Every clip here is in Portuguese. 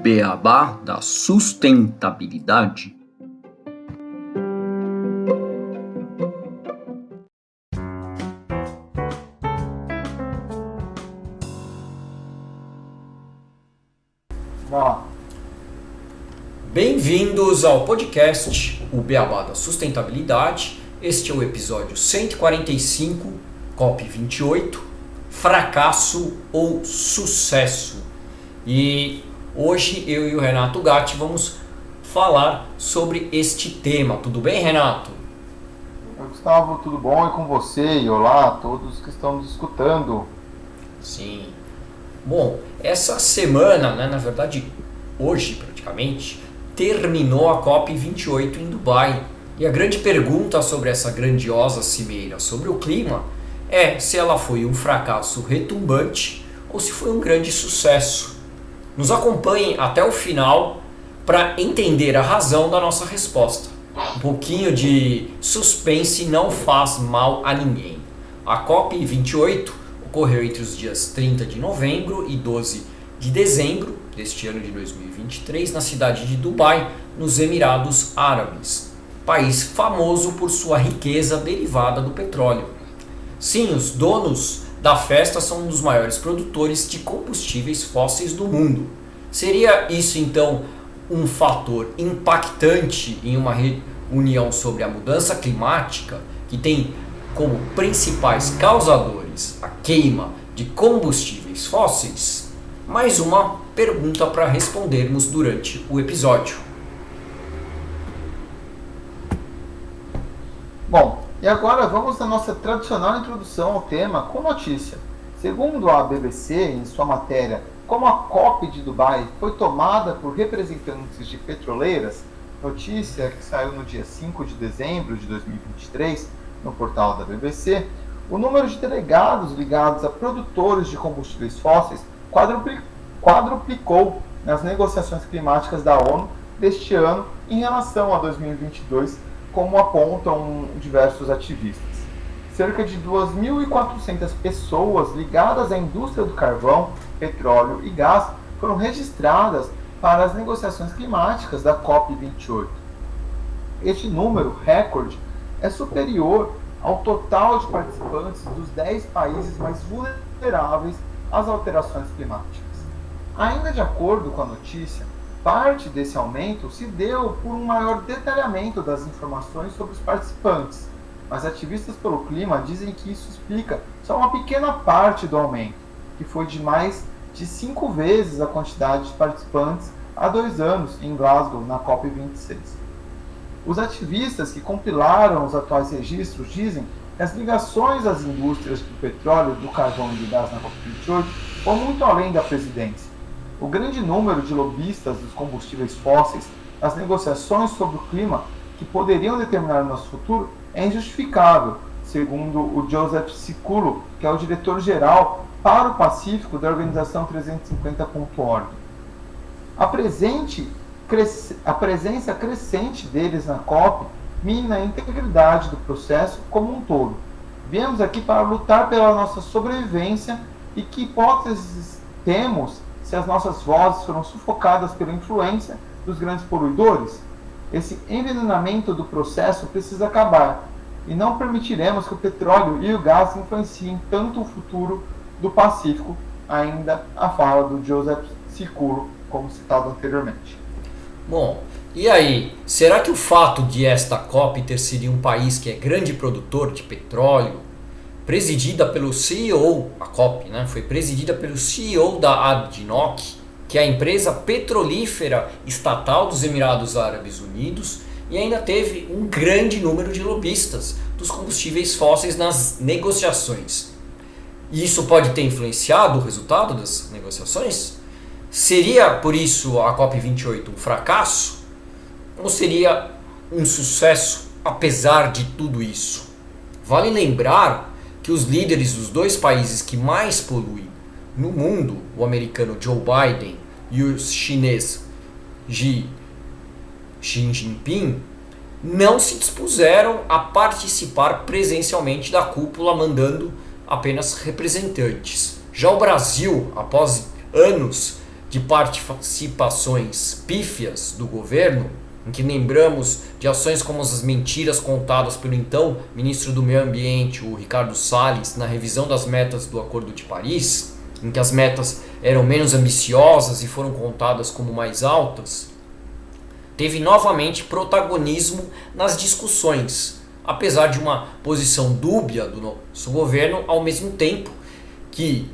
beabá da sustentabilidade. Bem-vindos ao podcast O Beabá da Sustentabilidade. Este é o episódio 145, COP28, fracasso ou sucesso. E hoje eu e o Renato Gatti vamos falar sobre este tema. Tudo bem, Renato? Oi, Gustavo, tudo bom? E com você? E olá a todos que estão nos escutando. Sim. Bom, essa semana, na verdade, hoje praticamente, terminou a COP28 em Dubai. E a grande pergunta sobre essa grandiosa cimeira sobre o clima é se ela foi um fracasso retumbante ou se foi um grande sucesso. Nos acompanhem até o final para entender a razão da nossa resposta. Um pouquinho de suspense não faz mal a ninguém. A COP28 ocorreu entre os dias 30 de novembro e 12 de dezembro deste ano de 2023 na cidade de Dubai, nos Emirados Árabes, país famoso por sua riqueza derivada do petróleo. Sim, os donos da festa são um dos maiores produtores de combustíveis fósseis do mundo. Seria isso então um fator impactante em uma reunião sobre a mudança climática, que tem como principais causadores a queima de combustíveis fósseis? Mais uma pergunta para respondermos durante o episódio. Bom, e agora vamos à nossa tradicional introdução ao tema com notícia. Segundo a BBC, em sua matéria Como a COP de Dubai foi tomada por representantes de petroleiras, notícia que saiu no dia 5 de dezembro de 2023 no portal da BBC, o número de delegados ligados a produtores de combustíveis fósseis quadruplicou nas negociações climáticas da ONU deste ano em relação a 2022, como apontam diversos ativistas. Cerca de 2.400 pessoas ligadas à indústria do carvão, petróleo e gás foram registradas para as negociações climáticas da COP28. Este número recorde é superior ao total de participantes dos 10 países mais vulneráveis às alterações climáticas. Ainda de acordo com a notícia, parte desse aumento se deu por um maior detalhamento das informações sobre os participantes, mas ativistas pelo clima dizem que isso explica só uma pequena parte do aumento, que foi de mais de 5 vezes a quantidade de participantes há 2 anos em Glasgow, na COP26. Os ativistas que compilaram os atuais registros dizem que as ligações às indústrias do petróleo, do carvão e do gás na COP28 vão muito além da presidência. O grande número de lobistas dos combustíveis fósseis nas negociações sobre o clima que poderiam determinar o nosso futuro é injustificável, segundo o Joseph Sikulu, que é o diretor-geral para o Pacífico da organização 350.org. A presença crescente deles na COP mina a integridade do processo como um todo. Viemos aqui para lutar pela nossa sobrevivência e que hipóteses temos se as nossas vozes foram sufocadas pela influência dos grandes poluidores? Esse envenenamento do processo precisa acabar e não permitiremos que o petróleo e o gás influenciem tanto o futuro do Pacífico, ainda a fala do Joseph Sikulu, como citado anteriormente. Bom, e aí, será que o fato de esta COP ter sido um país que é grande produtor de petróleo, presidida pelo CEO, a COP, foi presidida pelo CEO da ADNOC, que é a empresa petrolífera estatal dos Emirados Árabes Unidos, e ainda teve um grande número de lobistas dos combustíveis fósseis nas negociações. E isso pode ter influenciado o resultado das negociações? Seria, por isso, a COP28 um fracasso? Ou seria um sucesso, apesar de tudo isso? Vale lembrar que os líderes dos 2 países que mais poluem no mundo, o americano Joe Biden e o chinês Xi Jinping, não se dispuseram a participar presencialmente da cúpula, mandando apenas representantes. Já o Brasil, após anos de participações pífias do governo, em que lembramos de ações como as mentiras contadas pelo então ministro do Meio Ambiente, o Ricardo Salles, na revisão das metas do Acordo de Paris, em que as metas eram menos ambiciosas e foram contadas como mais altas, teve novamente protagonismo nas discussões, apesar de uma posição dúbia do nosso governo, ao mesmo tempo que,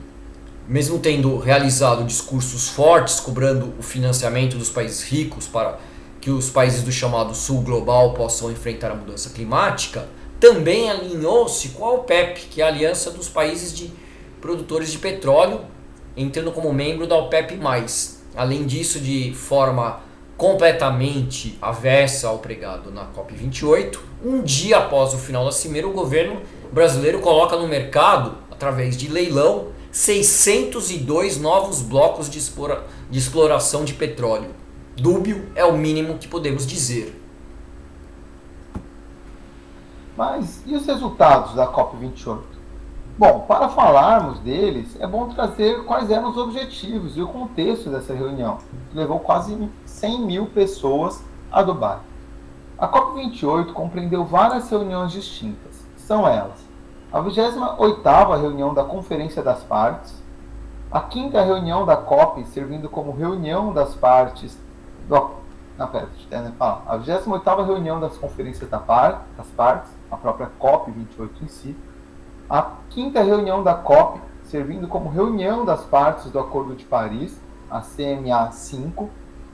mesmo tendo realizado discursos fortes cobrando o financiamento dos países ricos para que os países do chamado Sul Global possam enfrentar a mudança climática, também alinhou-se com a OPEP, que é a Aliança dos Países de Produtores de Petróleo, entrando como membro da OPEP+. Além disso, de forma completamente avessa ao pregado na COP28, um dia após o final da cimeira, o governo brasileiro coloca no mercado, através de leilão, 602 novos blocos de exploração de petróleo. Dúbio é o mínimo que podemos dizer. Mas e os resultados da COP28? Bom, para falarmos deles, é bom trazer quais eram os objetivos e o contexto dessa reunião, que levou quase 100 mil pessoas a Dubai. A COP28 compreendeu várias reuniões distintas. São elas: a 28ª reunião da Conferência das Partes, a 5ª reunião da COP, servindo como reunião das partes a 28ª reunião das Conferências das Partes, a própria COP28 em si, a 5ª reunião da COP, servindo como reunião das partes do Acordo de Paris, a CMA5,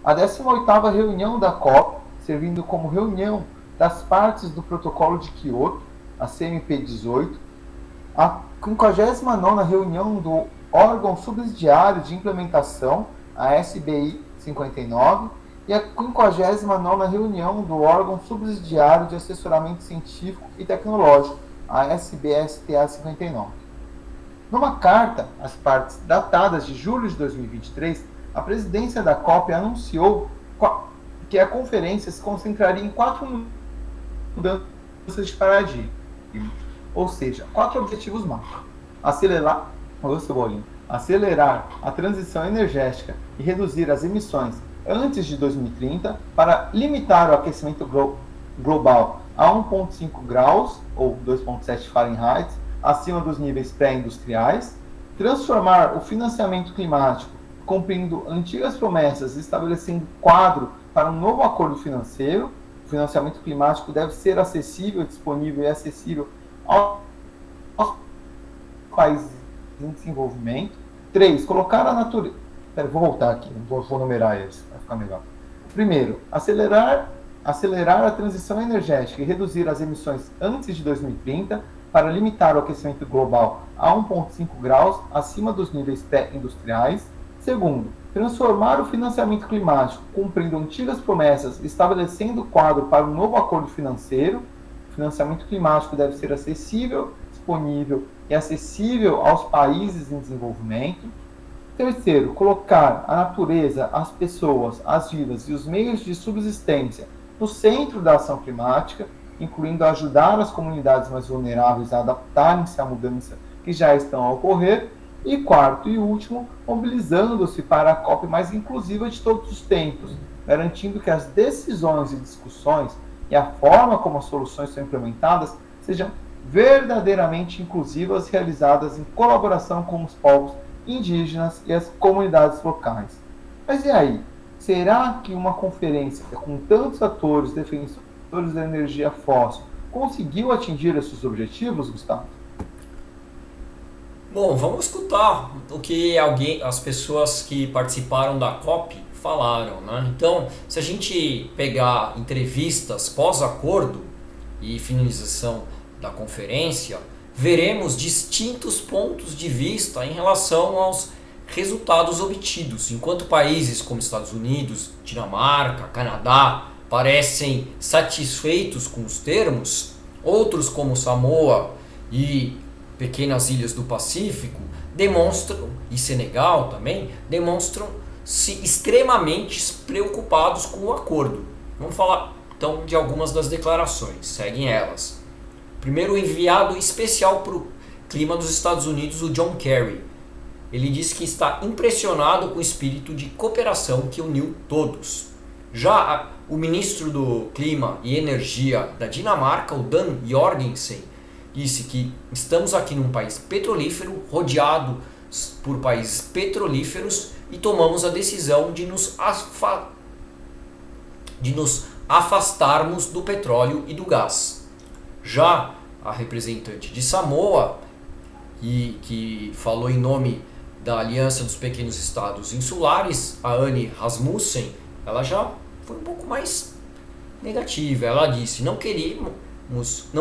a 18ª reunião da COP, servindo como reunião das partes do Protocolo de Quioto, a CMP18, a 59ª reunião do órgão subsidiário de implementação, a SBI 59, e a 59ª reunião do órgão subsidiário de assessoramento científico e tecnológico, a SBSTA 59. Numa carta às partes datadas de julho de 2023, a presidência da COP anunciou que a conferência se concentraria em 4 mudanças de paradigma, ou seja, 4 objetivos macro: acelerar a transição energética e reduzir as emissões antes de 2030 para limitar o aquecimento global a 1,5 graus, ou 2,7 Fahrenheit, acima dos níveis pré-industriais, transformar o financiamento climático, cumprindo antigas promessas e estabelecendo quadro para um novo acordo financeiro. O financiamento climático deve ser acessível, disponível e acessível aos países em desenvolvimento. 3. Colocar a natureza... vou voltar aqui, vou numerar eles, vai ficar melhor. Primeiro, acelerar a transição energética e reduzir as emissões antes de 2030 para limitar o aquecimento global a 1,5 graus acima dos níveis pré-industriais. Segundo, transformar o financiamento climático, cumprindo antigas promessas, estabelecendo quadro para um novo acordo financeiro. O financiamento climático deve ser acessível, disponível e acessível aos países em desenvolvimento. Terceiro, colocar a natureza, as pessoas, as vidas e os meios de subsistência no centro da ação climática, incluindo ajudar as comunidades mais vulneráveis a adaptarem-se à mudança que já estão a ocorrer. E quarto e último, mobilizando-se para a COP mais inclusiva de todos os tempos, garantindo que as decisões e discussões e a forma como as soluções são implementadas sejam verdadeiramente inclusivas, realizadas em colaboração com os povos indígenas e as comunidades locais. Mas e aí? Será que uma conferência com tantos atores defensores da energia fóssil conseguiu atingir esses objetivos, Gustavo? Bom, vamos escutar o que as pessoas que participaram da COP falaram, né? Então, se a gente pegar entrevistas pós-acordo e finalização da conferência, veremos distintos pontos de vista em relação aos resultados obtidos. Enquanto países como Estados Unidos, Dinamarca, Canadá parecem satisfeitos com os termos, outros como Samoa e pequenas ilhas do Pacífico demonstram, e Senegal também, demonstram-se extremamente preocupados com o acordo. Vamos falar então de algumas das declarações, seguem elas. Primeiro, o enviado especial para o clima dos Estados Unidos, o John Kerry, ele disse que está impressionado com o espírito de cooperação que uniu todos. Já o ministro do Clima e Energia da Dinamarca, o Dan Jorgensen, disse que estamos aqui num país petrolífero, rodeado por países petrolíferos, e tomamos a decisão de nos afastarmos do petróleo e do gás. Já a representante de Samoa, que falou em nome da Aliança dos Pequenos Estados Insulares, a Anne Rasmussen, ela já foi um pouco mais negativa. Ela disse: não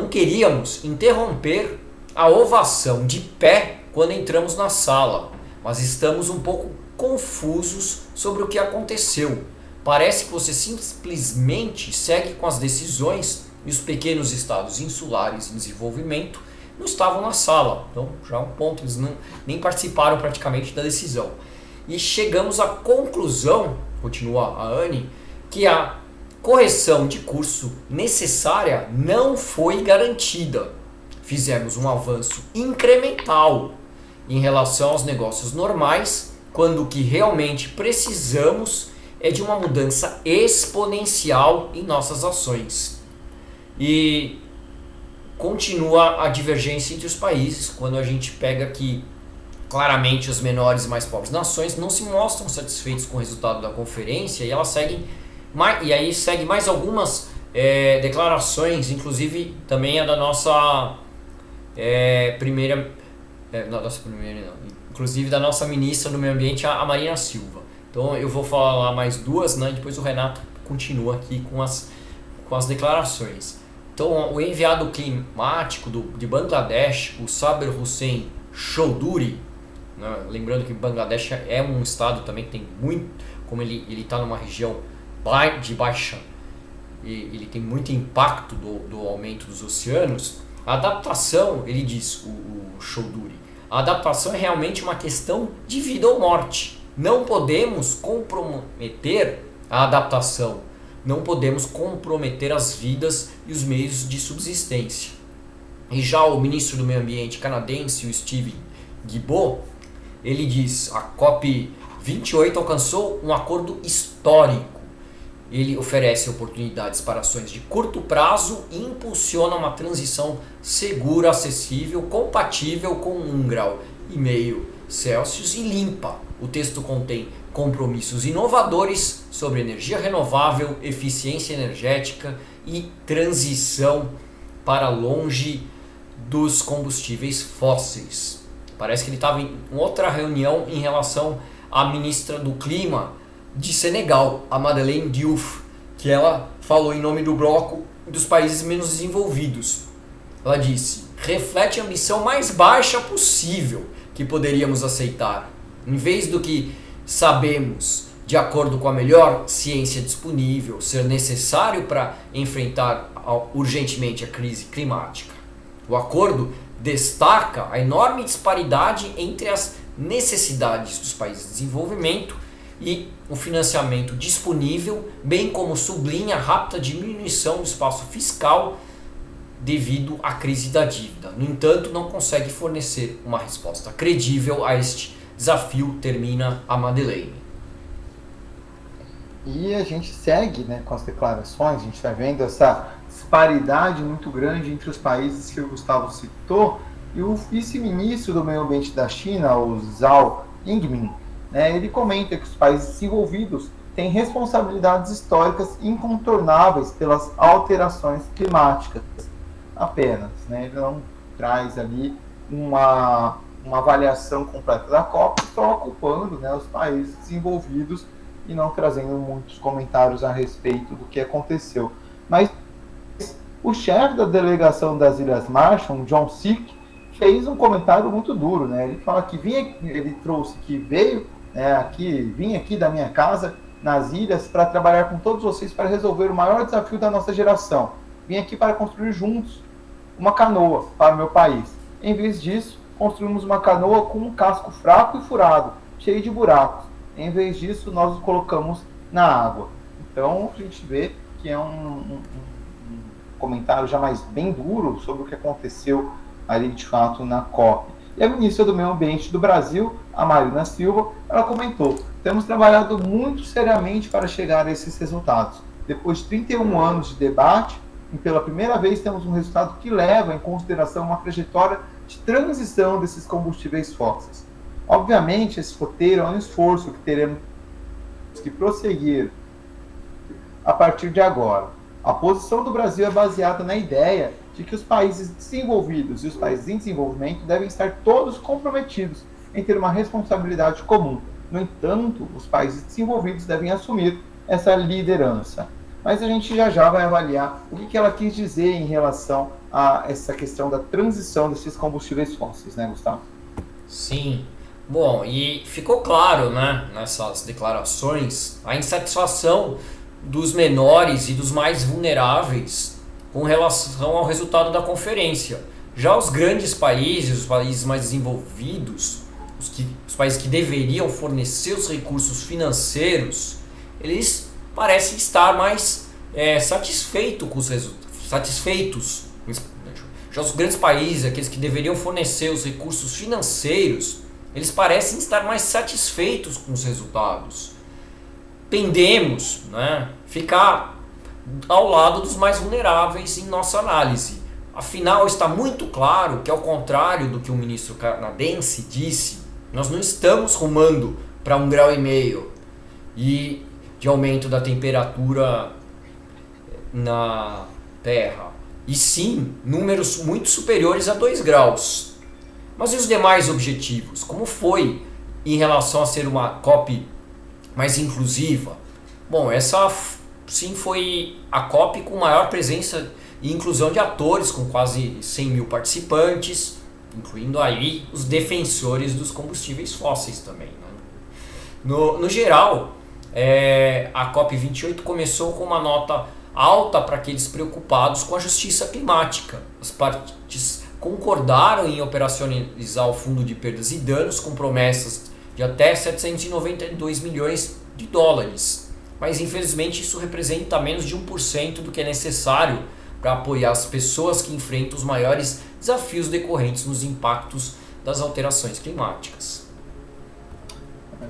queríamos interromper a ovação de pé quando entramos na sala, mas estamos um pouco confusos sobre o que aconteceu. Parece que você simplesmente segue com as decisões e os pequenos estados insulares em desenvolvimento não estavam na sala. Então, já é um ponto, eles nem participaram praticamente da decisão. E chegamos à conclusão, continua a Anne, que a correção de curso necessária não foi garantida. Fizemos um avanço incremental em relação aos negócios normais, quando o que realmente precisamos é de uma mudança exponencial em nossas ações. E continua a divergência entre os países, quando a gente pega que claramente as menores e mais pobres nações não se mostram satisfeitos com o resultado da conferência, e elas seguem segue mais algumas declarações, inclusive também a da nossa inclusive da nossa ministra do Meio Ambiente, a Marina Silva. Então eu vou falar mais duas, né? Depois o Renato continua aqui com as declarações. Então o enviado climático de Bangladesh, o Saber Hussein Choudhury, né? Lembrando que Bangladesh é um estado também que tem muito, como ele está numa região de baixa, e ele tem muito impacto do aumento dos oceanos. A adaptação, ele diz, o Choudhury, a adaptação é realmente uma questão de vida ou morte. Não podemos comprometer a adaptação, não podemos comprometer as vidas e os meios de subsistência. E já o ministro do Meio Ambiente canadense, o Steve Guilbeault, ele diz: a COP28 alcançou um acordo histórico. Ele oferece oportunidades para ações de curto prazo e impulsiona uma transição segura, acessível, compatível com 1,5 grau Celsius e limpa. O texto contém compromissos inovadores sobre energia renovável, eficiência energética e transição para longe dos combustíveis fósseis. Parece que ele estava em outra reunião em relação à ministra do Clima de Senegal, a Madeleine Diouf, que ela falou em nome do bloco dos países menos desenvolvidos. Ela disse: reflete a ambição mais baixa possível que poderíamos aceitar. Em vez do que sabemos, de acordo com a melhor ciência disponível, ser necessário para enfrentar urgentemente a crise climática. O acordo destaca a enorme disparidade entre as necessidades dos países de desenvolvimento e o financiamento disponível, bem como sublinha a rápida diminuição do espaço fiscal devido à crise da dívida. No entanto, não consegue fornecer uma resposta credível a este desafio, termina a Madeleine. E a gente segue, né, com as declarações, a gente vai vendo essa disparidade muito grande entre os países que o Gustavo citou, e o vice-ministro do Meio Ambiente da China, o Zhao Yingmin, né, ele comenta que os países desenvolvidos têm responsabilidades históricas incontornáveis pelas alterações climáticas apenas, né? Ele não traz ali uma avaliação completa da COP, só ocupando, né, os países desenvolvidos e não trazendo muitos comentários a respeito do que aconteceu. Mas o chefe da delegação das Ilhas Marshall, John Sick, fez um comentário muito duro, né? Ele fala que vim aqui da minha casa nas ilhas para trabalhar com todos vocês para resolver o maior desafio da nossa geração. Vim aqui para construir juntos uma canoa para o meu país. Em vez disso, construímos uma canoa com um casco fraco e furado, cheio de buracos. Em vez disso, nós o colocamos na água. Então, a gente vê que é um comentário já mais bem duro sobre o que aconteceu ali, de fato, na COP. E a ministra do Meio Ambiente do Brasil, a Marina Silva, ela comentou: temos trabalhado muito seriamente para chegar a esses resultados. Depois de 31 anos de debate, e pela primeira vez temos um resultado que leva em consideração uma trajetória de transição desses combustíveis fósseis. Obviamente, esse roteiro é um esforço que teremos que prosseguir a partir de agora. A posição do Brasil é baseada na ideia de que os países desenvolvidos e os países em desenvolvimento devem estar todos comprometidos em ter uma responsabilidade comum. No entanto, os países desenvolvidos devem assumir essa liderança. Mas a gente já vai avaliar o que ela quis dizer em relação a essa questão da transição desses combustíveis fósseis, né, Gustavo? Sim. Bom, e ficou claro, né, nessas declarações, a insatisfação dos menores e dos mais vulneráveis com relação ao resultado da conferência. Já os grandes países, os países mais desenvolvidos, os países que deveriam fornecer os recursos financeiros, eles parecem estar mais satisfeitos com os satisfeitos. Já os grandes países, aqueles que deveriam fornecer os recursos financeiros, eles parecem estar mais satisfeitos com os resultados. Tendemos, né, ficar ao lado dos mais vulneráveis em nossa análise. Afinal, está muito claro que, ao contrário do que o ministro canadense disse, nós não estamos rumando para 1,5 graus e de aumento da temperatura na Terra, e sim números muito superiores a 2 graus. Mas e os demais objetivos? Como foi em relação a ser uma COP mais inclusiva? Bom, essa sim foi a COP com maior presença e inclusão de atores, com quase 100 mil participantes, incluindo aí os defensores dos combustíveis fósseis também, né? No geral, a COP28 começou com uma nota alta para aqueles preocupados com a justiça climática. As partes concordaram em operacionalizar o fundo de perdas e danos com promessas de até 792 milhões de dólares. Mas infelizmente isso representa menos de 1% do que é necessário para apoiar as pessoas que enfrentam os maiores desafios decorrentes nos impactos das alterações climáticas.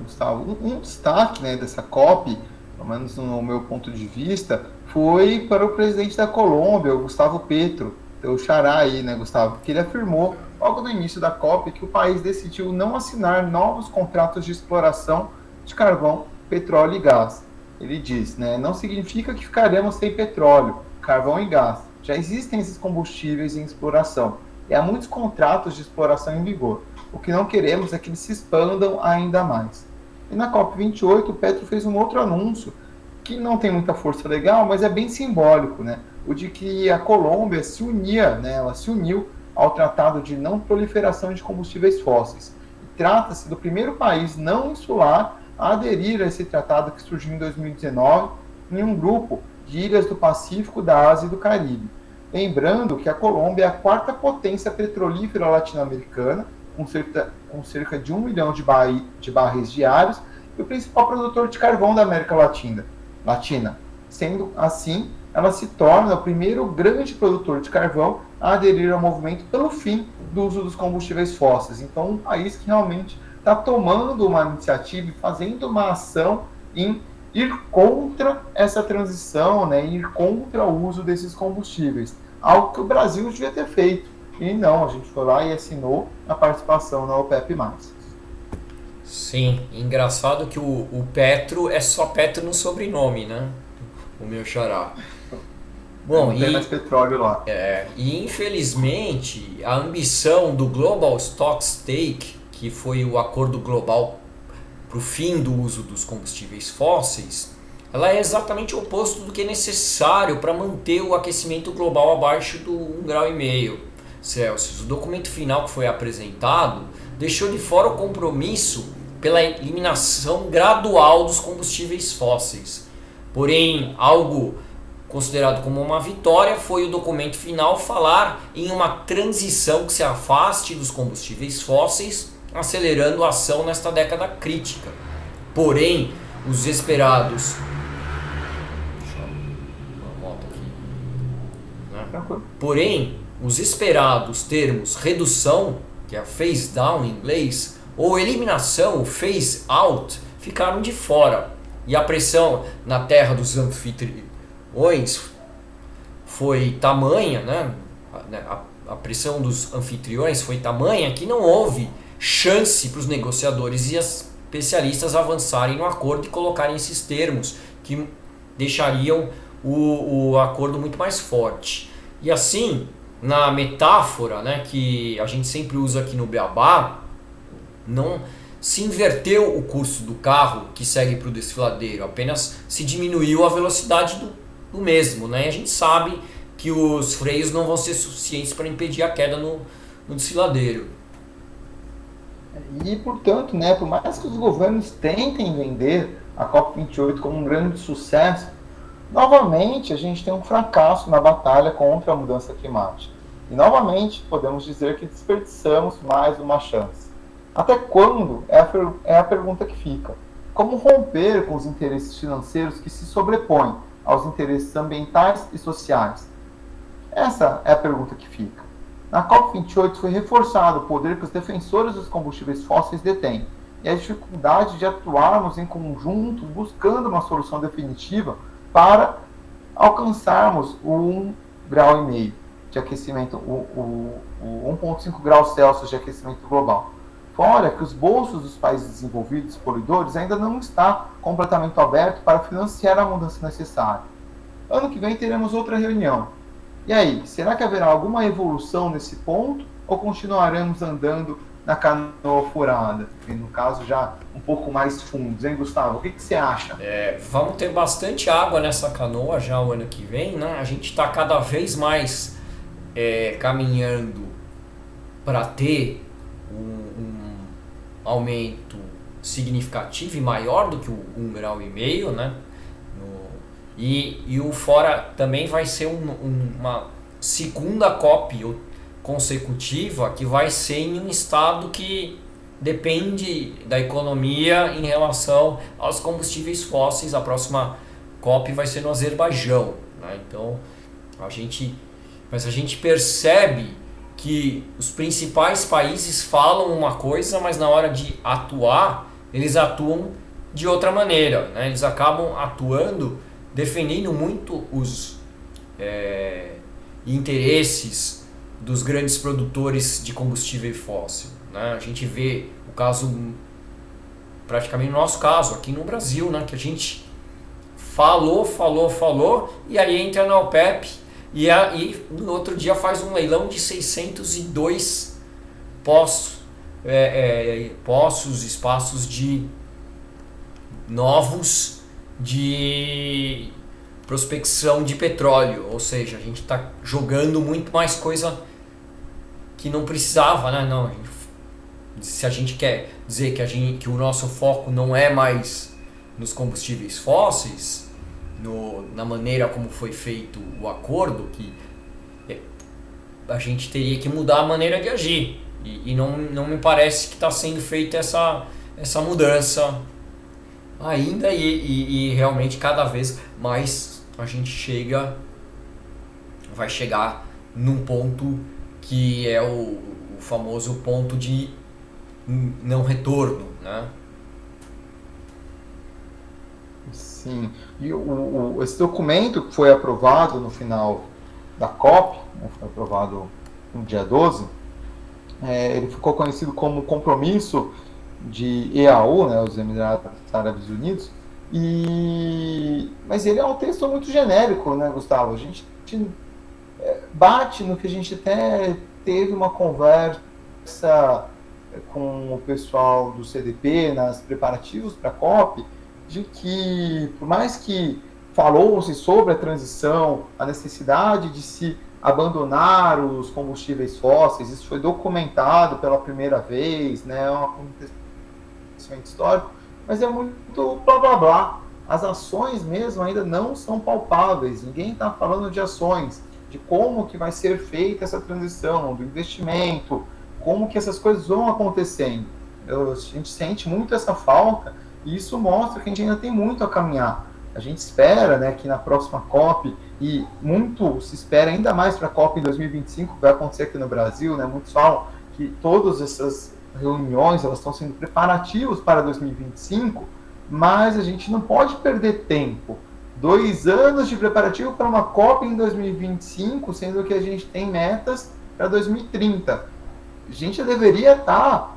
Gustavo, um destaque, né, dessa COP, pelo menos no meu ponto de vista, foi para o presidente da Colômbia, o Gustavo Petro, o xará aí, né, Gustavo, que ele afirmou logo no início da COP que o país decidiu não assinar novos contratos de exploração de carvão, petróleo e gás. Ele diz, né, não significa que ficaremos sem petróleo, carvão e gás. Já existem esses combustíveis em exploração e há muitos contratos de exploração em vigor. O que não queremos é que eles se expandam ainda mais. E na COP28 o Petro fez um outro anúncio que não tem muita força legal, mas é bem simbólico, né? O de que a Colômbia se unia, né? Ela se uniu ao Tratado de Não Proliferação de Combustíveis Fósseis. E trata-se do primeiro país não insular a aderir a esse tratado que surgiu em 2019 em um grupo de ilhas do Pacífico, da Ásia e do Caribe. Lembrando que a Colômbia é a quarta potência petrolífera latino-americana, com cerca de 1 milhão de barris diários, e o principal produtor de carvão da América Latina. Sendo assim, ela se torna o primeiro grande produtor de carvão a aderir ao movimento pelo fim do uso dos combustíveis fósseis. Então, um país que realmente está tomando uma iniciativa e fazendo uma ação em ir contra essa transição, né, ir contra o uso desses combustíveis. Algo que o Brasil devia ter feito. E não, a gente foi lá e assinou a participação na OPEP+. Sim, engraçado que o Petro é só Petro no sobrenome, né? O meu xará. Bom, não tem mais petróleo lá. E infelizmente a ambição do Global Stocktake, que foi o acordo global para o fim do uso dos combustíveis fósseis, ela é exatamente o oposto do que é necessário para manter o aquecimento global abaixo do 1,5 graus Celsius. O documento final que foi apresentado deixou de fora o compromisso pela eliminação gradual dos combustíveis fósseis. Porém, algo considerado como uma vitória foi o documento final falar em uma transição que se afaste dos combustíveis fósseis, acelerando a ação nesta década crítica. Porém, os esperados... Porém, os esperados termos redução que é phase down em inglês, ou eliminação, phase out, ficaram de fora. E a pressão na terra dos anfitriões foi tamanha, né? A pressão dos anfitriões foi tamanha que não houve chance para os negociadores e especialistas avançarem no acordo e colocarem esses termos que deixariam o acordo muito mais forte. E assim, na metáfora, né, que a gente sempre usa aqui no Beabá, não se inverteu o curso do carro que segue para o desfiladeiro, apenas se diminuiu a velocidade do mesmo, né? E a gente sabe que os freios não vão ser suficientes para impedir a queda no desfiladeiro. E, portanto, né, por mais que os governos tentem vender a COP28 como um grande sucesso, novamente a gente tem um fracasso na batalha contra a mudança climática. E, novamente, podemos dizer que desperdiçamos mais uma chance. Até quando é a pergunta que fica. Como romper com os interesses financeiros que se sobrepõem aos interesses ambientais e sociais? Essa é a pergunta que fica. Na COP28 foi reforçado o poder que os defensores dos combustíveis fósseis detêm e a dificuldade de atuarmos em conjunto buscando uma solução definitiva para alcançarmos o 1,5 grau de aquecimento, o 1,5 graus Celsius de aquecimento global. Fora que os bolsos dos países desenvolvidos poluidores ainda não está completamente aberto para financiar a mudança necessária. Ano que vem teremos outra reunião. E aí, será que haverá alguma evolução nesse ponto ou continuaremos andando na canoa furada? E no caso já um pouco mais fundos, hein, Gustavo? O que você acha? Vamos ter bastante água nessa canoa já o ano que vem, né? A gente está cada vez mais caminhando para ter um aumento significativo e maior do que o 1,5 grau, né? E o fora também vai ser uma segunda COP consecutiva que vai ser em um estado que depende da economia em relação aos combustíveis fósseis. A próxima COP vai ser no Azerbaijão, né? Então a gente percebe que os principais países falam uma coisa, mas na hora de atuar eles atuam de outra maneira, né? Eles acabam atuando defendendo muito os interesses dos grandes produtores de combustível fóssil, né? A gente vê o caso, praticamente no nosso caso, aqui no Brasil, né? Que a gente falou, e aí entra na OPEP e no outro dia faz um leilão de 602 espaços de novos de prospecção de petróleo, ou seja, a gente está jogando muito mais coisa que não precisava, né? Não, se a gente quer dizer que o nosso foco não é mais nos combustíveis fósseis, na maneira como foi feito o acordo, que a gente teria que mudar a maneira de agir, e não me parece que está sendo feita essa mudança ainda, e realmente cada vez mais a gente vai chegar num ponto que é o famoso ponto de não retorno, né? Sim, e esse documento que foi aprovado no final da COP, né, foi aprovado no dia 12, ele ficou conhecido como Compromisso de EAU, né, os Emirados Árabes Unidos, mas ele é um texto muito genérico, né, Gustavo? A gente bate no que a gente até teve uma conversa com o pessoal do CDP nas preparativos para a COP, de que, por mais que falou-se sobre a transição, a necessidade de se abandonar os combustíveis fósseis, isso foi documentado pela primeira vez, né, é um acontecimento histórico, mas é muito blá blá blá. As ações mesmo ainda não são palpáveis, ninguém está falando de ações, de como que vai ser feita essa transição, do investimento, como que essas coisas vão acontecendo. A gente sente muito essa falta, e isso mostra que a gente ainda tem muito a caminhar. A gente espera, né, que na próxima COP, e muito se espera ainda mais para a COP em 2025, que vai acontecer aqui no Brasil, né, muitos falam que todas essas reuniões elas estão sendo preparativos para 2025, mas a gente não pode perder tempo. 2 anos de preparativo para uma COP em 2025, sendo que a gente tem metas para 2030. A gente já deveria estar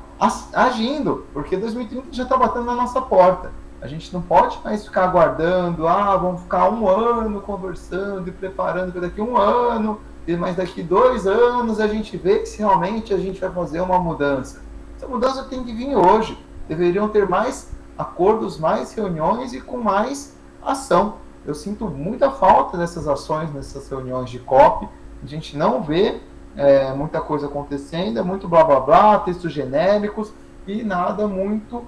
agindo, porque 2030 já está batendo na nossa porta. A gente não pode mais ficar aguardando, vamos ficar 1 ano conversando e preparando para daqui 1 ano, mas daqui 2 anos a gente vê se realmente a gente vai fazer uma mudança. Essa mudança tem que vir hoje. Deveriam ter mais acordos, mais reuniões e com mais ação. Eu sinto muita falta dessas ações nessas reuniões de COP. A gente não vê muita coisa acontecendo, é muito blá blá blá, textos genéricos e nada muito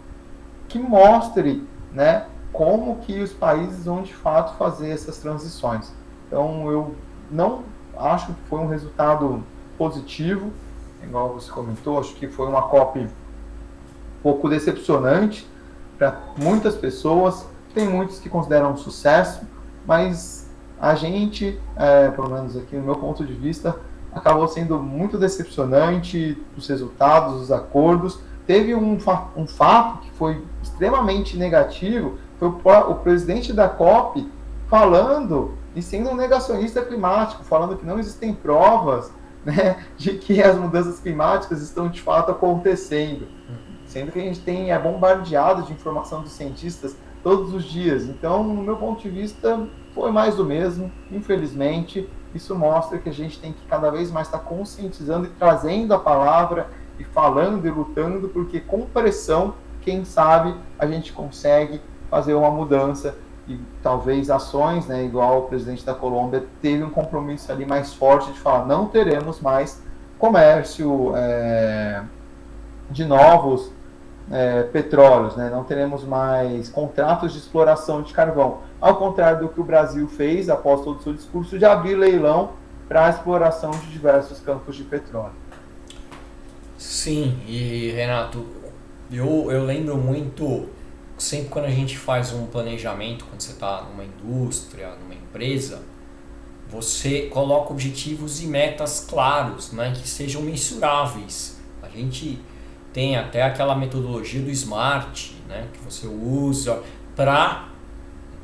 que mostre, né, como que os países vão de fato fazer essas transições. Então eu não acho que foi um resultado positivo, igual você comentou, acho que foi uma COP um pouco decepcionante para muitas pessoas. Tem muitos que consideram um sucesso, mas a gente, pelo menos aqui no meu ponto de vista, acabou sendo muito decepcionante os resultados, os acordos. Teve um fato que foi extremamente negativo, foi o presidente da COP falando e sendo um negacionista climático, falando que não existem provas, né, de que as mudanças climáticas estão de fato acontecendo, sendo que a gente é bombardeado de informação dos cientistas todos os dias. Então, no meu ponto de vista, foi mais do mesmo, infelizmente. Isso mostra que a gente tem que cada vez mais estar conscientizando e trazendo a palavra e falando e lutando, porque com pressão, quem sabe, a gente consegue fazer uma mudança e talvez ações, né, igual o presidente da Colômbia teve um compromisso ali mais forte de falar, não teremos mais comércio de novos petróleos, né? Não teremos mais contratos de exploração de carvão, ao contrário do que o Brasil fez após todo o seu discurso de abrir leilão para a exploração de diversos campos de petróleo. Sim, e Renato, eu lembro muito, sempre quando a gente faz um planejamento, quando você está numa indústria, numa empresa, você coloca objetivos e metas claros, né, que sejam mensuráveis. A gente tem até aquela metodologia do SMART, né, que você usa para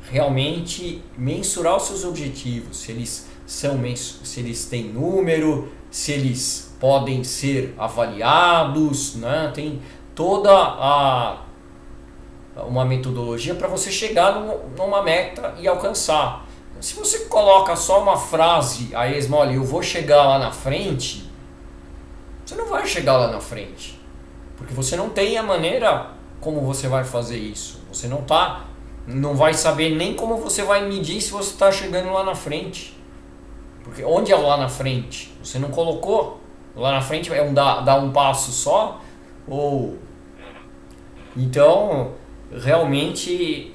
realmente mensurar os seus objetivos, se eles têm número, se eles podem ser avaliados, né, tem toda uma metodologia para você chegar numa meta e alcançar. Se você coloca só uma frase a esmo, olha, eu vou chegar lá na frente, você não vai chegar lá na frente. Porque você não tem a maneira como você vai fazer isso. Você não vai saber nem como você vai medir se você está chegando lá na frente. Porque onde é lá na frente? Você não colocou. Lá na frente é dar um passo só? Então, realmente,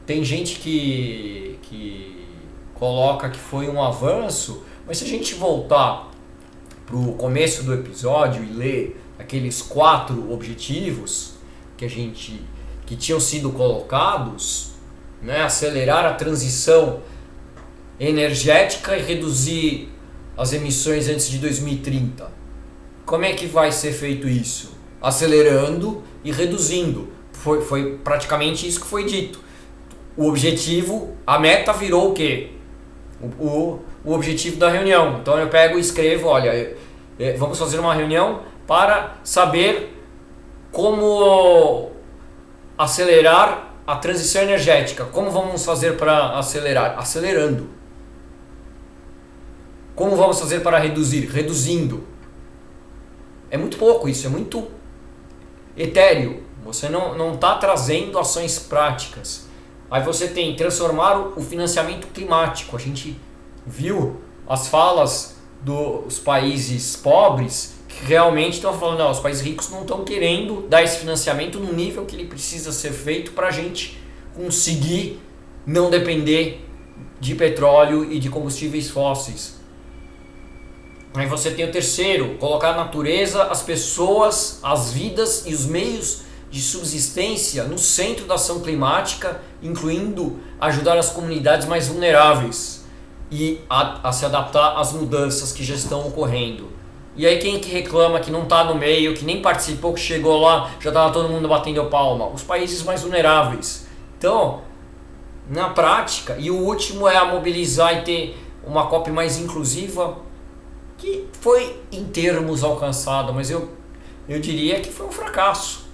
tem gente que coloca que foi um avanço, mas se a gente voltar para o começo do episódio e ler aqueles 4 objetivos que tinham sido colocados, né, acelerar a transição energética e reduzir as emissões antes de 2030. Como é que vai ser feito isso? Acelerando e reduzindo. Foi praticamente isso que foi dito. O objetivo, a meta virou o quê? O objetivo da reunião. Então eu pego e escrevo, olha, vamos fazer uma reunião para saber como acelerar a transição energética. Como vamos fazer para acelerar? Acelerando. Como vamos fazer para reduzir? Reduzindo. É muito pouco isso, é muito etéreo. Você não está trazendo ações práticas. Aí você tem transformar o financiamento climático. A gente viu as falas dos países pobres que realmente estão falando, não, os países ricos não estão querendo dar esse financiamento no nível que ele precisa ser feito para a gente conseguir não depender de petróleo e de combustíveis fósseis. Aí você tem o terceiro, colocar a natureza, as pessoas, as vidas e os meios de subsistência no centro da ação climática, incluindo ajudar as comunidades mais vulneráveis e a se adaptar às mudanças que já estão ocorrendo. E aí quem que reclama que não está no meio, que nem participou, que chegou lá, já estava todo mundo batendo palma? Os países mais vulneráveis. Então, na prática, e o último é a mobilizar e ter uma COP mais inclusiva, que foi em termos alcançado, mas eu diria que foi um fracasso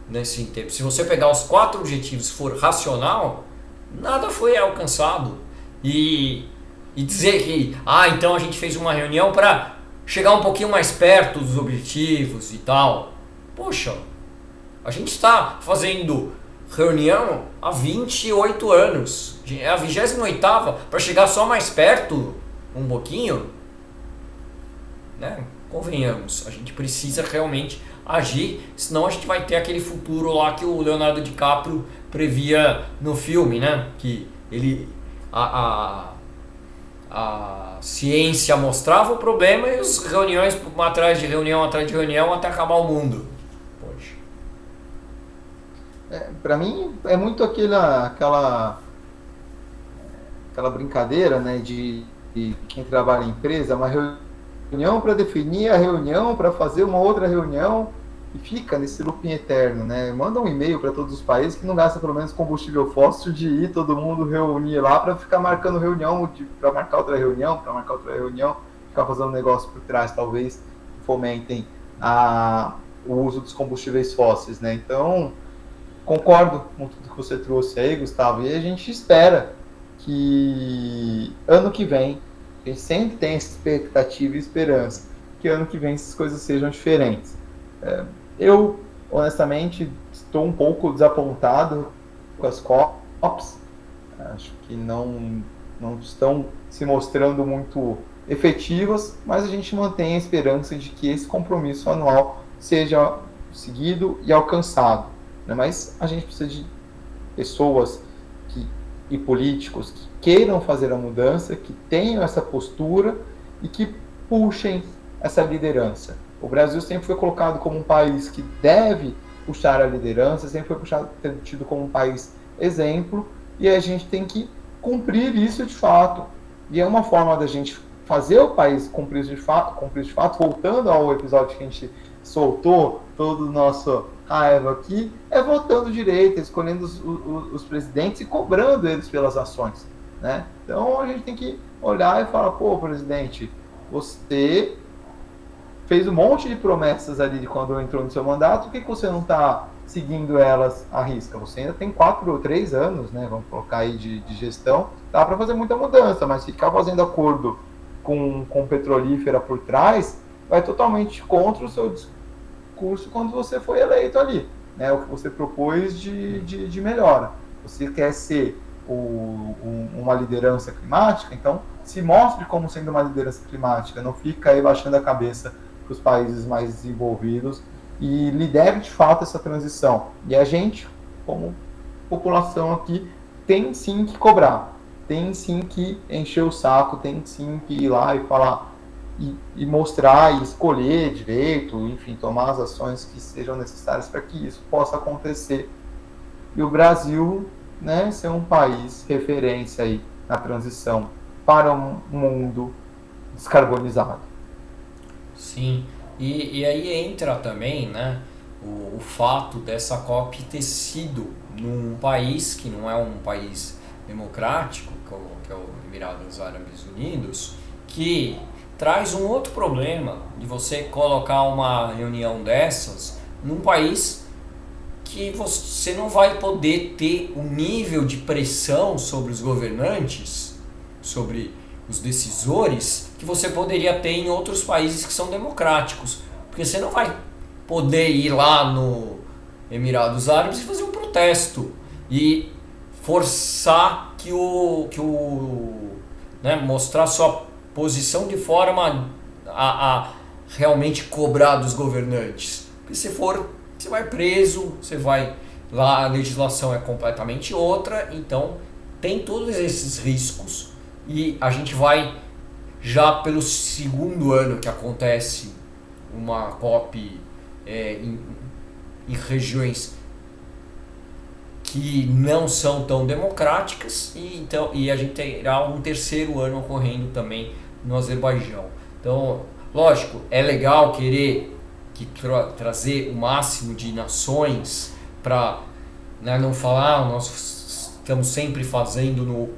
nesse tempo. Se você pegar os 4 objetivos e for racional, nada foi alcançado. E dizer que, então a gente fez uma reunião para chegar um pouquinho mais perto dos objetivos e tal. Poxa, a gente está fazendo reunião há 28 anos. É a 28ª para chegar só mais perto um pouquinho, né? Convenhamos, a gente precisa realmente agir, senão a gente vai ter aquele futuro lá que o Leonardo DiCaprio previa no filme, né? Que ele a ciência mostrava o problema e as reuniões atrás de reunião até acabar o mundo. Poxa. Para mim é muito aquela brincadeira, né, de quem trabalha em empresa, uma reunião para definir a reunião, para fazer uma outra reunião, e fica nesse looping eterno, né? Manda um e-mail para todos os países que não gasta pelo menos combustível fóssil de ir todo mundo reunir lá para ficar marcando reunião, para marcar outra reunião, ficar fazendo negócio por trás, talvez fomentem o uso dos combustíveis fósseis, né? Então, concordo com tudo que você trouxe aí, Gustavo, e a gente espera que ano que vem, a gente sempre tem essa expectativa e esperança, que ano que vem essas coisas sejam diferentes. Eu, honestamente, estou um pouco desapontado com as COPs, acho que não estão se mostrando muito efetivas, mas a gente mantém a esperança de que esse compromisso anual seja seguido e alcançado, né? Mas a gente precisa de pessoas e políticos que queiram fazer a mudança, que tenham essa postura e que puxem essa liderança. O Brasil sempre foi colocado como um país que deve puxar a liderança, sempre foi tido como um país exemplo, e a gente tem que cumprir isso de fato. E é uma forma da gente fazer o país cumprir isso de fato, voltando ao episódio que a gente soltou, todo o nosso raiva aqui, é votando direito, escolhendo os presidentes e cobrando eles pelas ações, né? Então a gente tem que olhar e falar, pô, presidente, você fez um monte de promessas ali de quando entrou no seu mandato, por que você não está seguindo elas à risca? Você ainda tem 4 ou 3 anos, né? Vamos colocar aí de gestão, dá para fazer muita mudança, mas ficar fazendo acordo com petrolífera por trás vai totalmente contra o seu discurso quando você foi eleito ali, né? O que você propôs de melhora. Você quer ser uma liderança climática, então se mostre como sendo uma liderança climática, não fica aí baixando a cabeça para os países mais desenvolvidos e lidere de fato essa transição. E a gente, como população aqui, tem sim que cobrar, tem sim que encher o saco, tem sim que ir lá e falar e mostrar e escolher direito, enfim, tomar as ações que sejam necessárias para que isso possa acontecer. E o Brasil, né, ser um país referência aí na transição para um mundo descarbonizado. Sim, e aí entra também, né, o fato dessa COP ter sido num país que não é um país democrático, que é o Emirados Árabes Unidos, que traz um outro problema de você colocar uma reunião dessas num país que você não vai poder ter um nível de pressão sobre os governantes, sobre os decisores, que você poderia ter em outros países que são democráticos. Porque você não vai poder ir lá no Emirados Árabes e fazer um protesto e forçar né, mostrar sua posição de forma a realmente cobrar dos governantes. Porque se for, você vai preso, você vai lá, a legislação é completamente outra, então tem todos esses riscos. E a gente vai, já pelo segundo ano que acontece uma COP em regiões que não são tão democráticas, e a gente terá um terceiro ano ocorrendo também no Azerbaijão. Então Lógico, é legal querer trazer o máximo de nações para, né, não falar, nós estamos sempre fazendo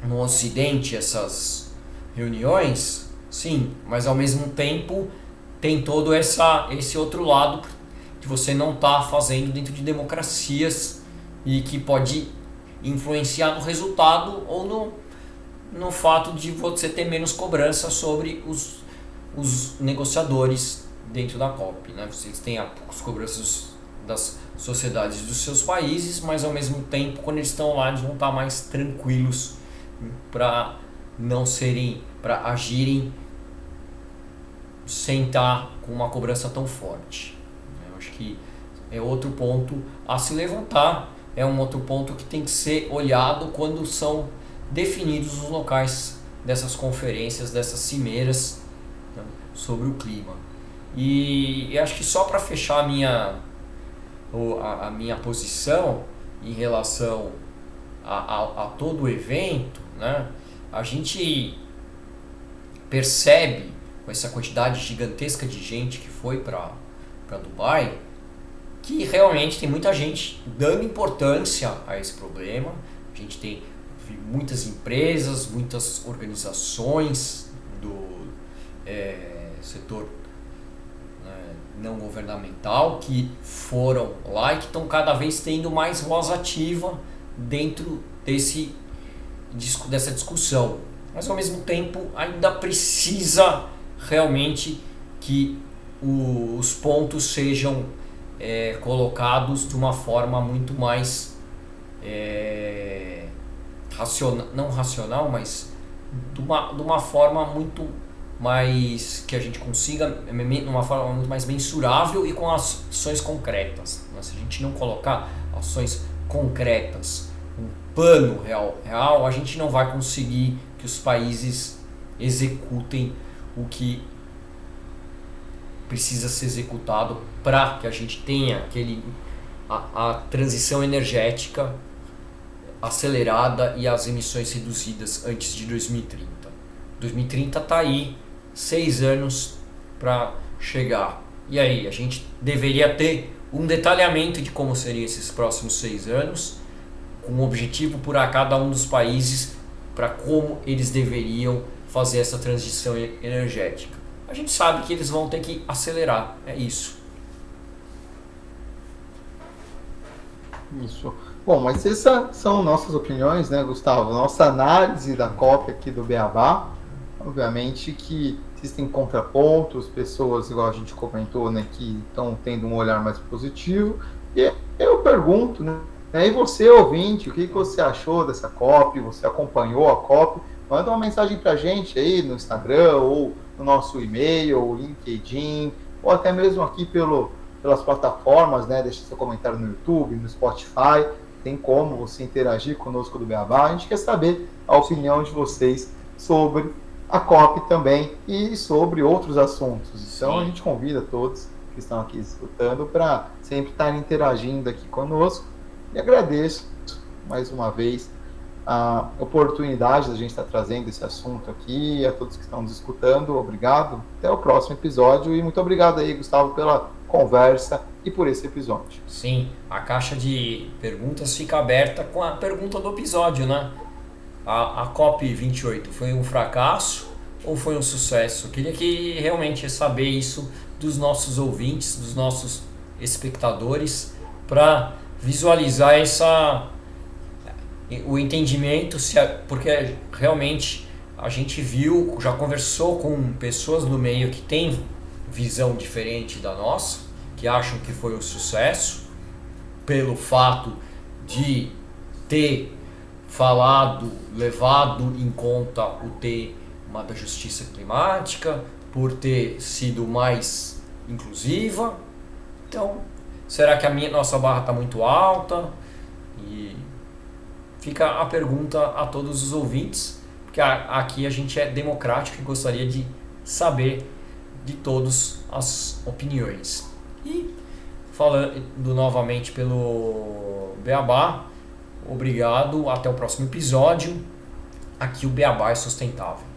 no Ocidente essas reuniões, sim, mas ao mesmo tempo tem todo esse outro lado que você não está fazendo dentro de democracias e que pode influenciar no resultado ou no fato de você ter menos cobrança sobre os negociadores dentro da COP, né? Vocês têm as cobranças das sociedades dos seus países, mas ao mesmo tempo, quando eles estão lá, eles vão estar mais tranquilos para agirem sem estar com uma cobrança tão forte. Eu acho que é outro ponto a se levantar, é um outro ponto que tem que ser olhado quando são definidos os locais dessas conferências, dessas cimeiras, né, sobre o clima. E acho que só para fechar a minha posição em relação a todo o evento, né, a gente percebe com essa quantidade gigantesca de gente que foi para Dubai, que realmente tem muita gente dando importância a esse problema. A gente tem muitas empresas, muitas organizações do setor, né, não governamental que foram lá e que estão cada vez tendo mais voz ativa dentro dessa discussão. Mas ao mesmo tempo ainda precisa realmente que os pontos sejam colocados de uma forma muito mais não racional, mas de uma forma muito mais que a gente consiga, de uma forma muito mais mensurável e com ações concretas. Se a gente não colocar ações concretas, um plano real, a gente não vai conseguir que os países executem o que precisa ser executado para que a gente tenha a transição energética acelerada e as emissões reduzidas antes de 2030. 2030 está aí, 6 anos para chegar. E aí, a gente deveria ter um detalhamento de como seriam esses próximos 6 anos, com um objetivo para cada um dos países, para como eles deveriam fazer essa transição energética. A gente sabe que eles vão ter que acelerar, é isso. Isso. Bom, mas essas são nossas opiniões, né, Gustavo? Nossa análise da COP aqui do Beabá. Obviamente que existem contrapontos, pessoas, igual a gente comentou, né, que estão tendo um olhar mais positivo. E eu pergunto, né, e você, ouvinte, o que você achou dessa COP? Você acompanhou a COP? Manda uma mensagem pra gente aí no Instagram, ou no nosso e-mail, ou LinkedIn, ou até mesmo aqui pelas plataformas, né? Deixa seu comentário no YouTube, no Spotify. Tem como você interagir conosco do Beabá. A gente quer saber a opinião de vocês sobre a COP também e sobre outros assuntos. Então a gente convida todos que estão aqui escutando para sempre estarem interagindo aqui conosco. E agradeço mais uma vez a oportunidade da gente estar trazendo esse assunto aqui, a todos que estão nos escutando. Obrigado, até o próximo episódio e muito obrigado aí, Gustavo, pela conversa e por esse episódio. Sim, a caixa de perguntas fica aberta com a pergunta do episódio, né? A COP28 foi um fracasso ou foi um sucesso? Eu queria que realmente saber isso dos nossos ouvintes, dos nossos espectadores, para visualizar o entendimento, porque realmente a gente viu, já conversou com pessoas no meio que têm visão diferente da nossa, que acham que foi um sucesso pelo fato de ter levado em conta o tema da justiça climática, por ter sido mais inclusiva. Então, será que nossa barra está muito alta? E fica a pergunta a todos os ouvintes, porque aqui a gente é democrático e gostaria de saber de todas as opiniões. E falando novamente pelo Beabá, obrigado, até o próximo episódio. Aqui o Beabá é sustentável.